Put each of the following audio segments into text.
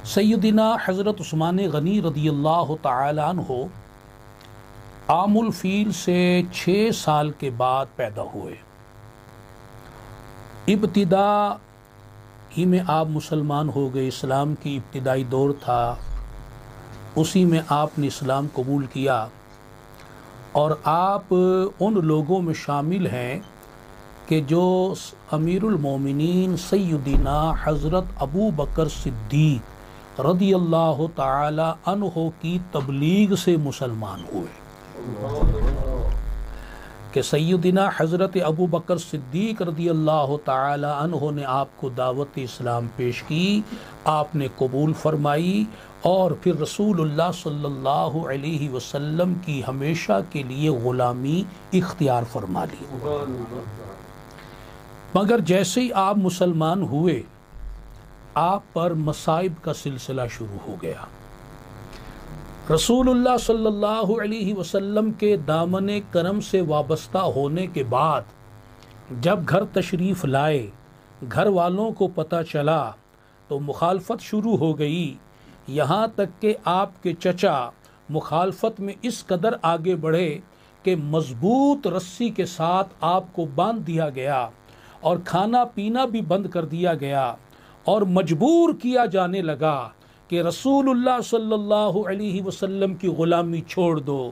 سیدنا حضرت عثمان غنی رضی اللہ تعالی عنہ عام الفیل سے 6 سال کے بعد پیدا ہوئے۔ ابتدا ہی میں آپ مسلمان ہو گئے، اسلام کی ابتدائی دور تھا، اسی میں آپ نے اسلام قبول کیا اور آپ ان لوگوں میں شامل ہیں کہ جو امیر المومنین سیدنا حضرت ابو بکر صدیق رضی اللہ تعالی عنہ کی تبلیغ سے مسلمان ہوئے، کہ سیدنا حضرت ابو بکر صدیق رضی اللہ تعالی عنہ نے آپ کو دعوت اسلام پیش کی، آپ نے قبول فرمائی اور پھر رسول اللہ صلی اللہ علیہ وسلم کی ہمیشہ کے لیے غلامی اختیار فرما لی۔ مگر جیسے ہی آپ مسلمان ہوئے، آپ پر مصائب کا سلسلہ شروع ہو گیا۔ رسول اللہ صلی اللہ علیہ وسلم کے دامن کرم سے وابستہ ہونے کے بعد جب گھر تشریف لائے، گھر والوں کو پتہ چلا تو مخالفت شروع ہو گئی، یہاں تک کہ آپ کے چچا مخالفت میں اس قدر آگے بڑھے کہ مضبوط رسی کے ساتھ آپ کو باندھ دیا گیا اور کھانا پینا بھی بند کر دیا گیا اور مجبور کیا جانے لگا کہ رسول اللہ صلی اللہ علیہ وسلم کی غلامی چھوڑ دو،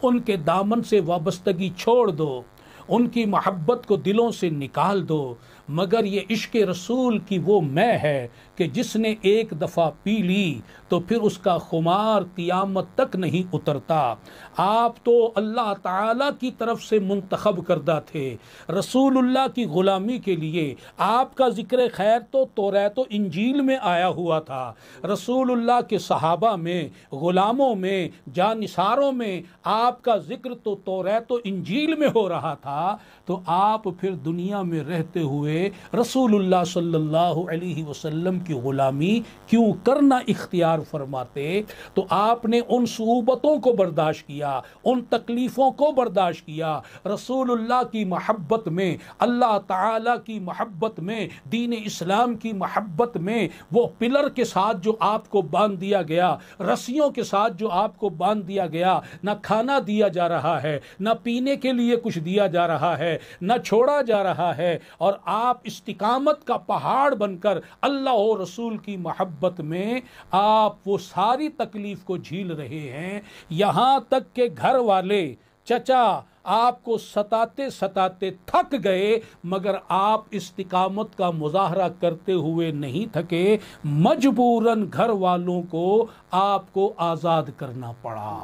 ان کے دامن سے وابستگی چھوڑ دو، ان کی محبت کو دلوں سے نکال دو۔ مگر یہ عشق رسول کی وہ مے ہے کہ جس نے ایک دفعہ پی لی تو پھر اس کا خمار قیامت تک نہیں اترتا۔ آپ تو اللہ تعالیٰ کی طرف سے منتخب کردہ تھے رسول اللہ کی غلامی کے لیے۔ آپ کا ذکر خیر تو توریت و انجیل میں آیا ہوا تھا، رسول اللہ کے صحابہ میں، غلاموں میں، جانثاروں میں آپ کا ذکر تو توریت و انجیل میں ہو رہا تھا، تو آپ پھر دنیا میں رہتے ہوئے رسول اللہ صلی اللہ علیہ وسلم کی غلامی کیوں کرنا اختیار فرماتے؟ تو آپ نے ان صعوبتوں کو برداشت کیا، ان تکلیفوں کو برداشت کیا، رسول اللہ کی محبت میں، اللہ تعالی کی محبت میں، دین اسلام کی محبت میں، وہ پلر کے ساتھ جو آپ کو باندھ دیا گیا، رسیوں کے ساتھ جو آپ کو باندھ دیا گیا، نہ کھانا دیا جا رہا ہے، نہ پینے کے لیے کچھ دیا جا رہا ہے، نہ چھوڑا جا رہا ہے، اور آپ استقامت کا پہاڑ بن کر اللہ و رسول کی محبت میں آپ وہ ساری تکلیف کو جھیل رہے ہیں، یہاں تک کہ گھر والے چچا آپ کو ستاتے ستاتے تھک گئے، مگر آپ استقامت کا مظاہرہ کرتے ہوئے نہیں تھکے، مجبوراً گھر والوں کو آپ کو آزاد کرنا پڑا۔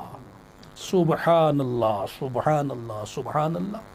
سبحان اللہ، سبحان اللہ، سبحان اللہ۔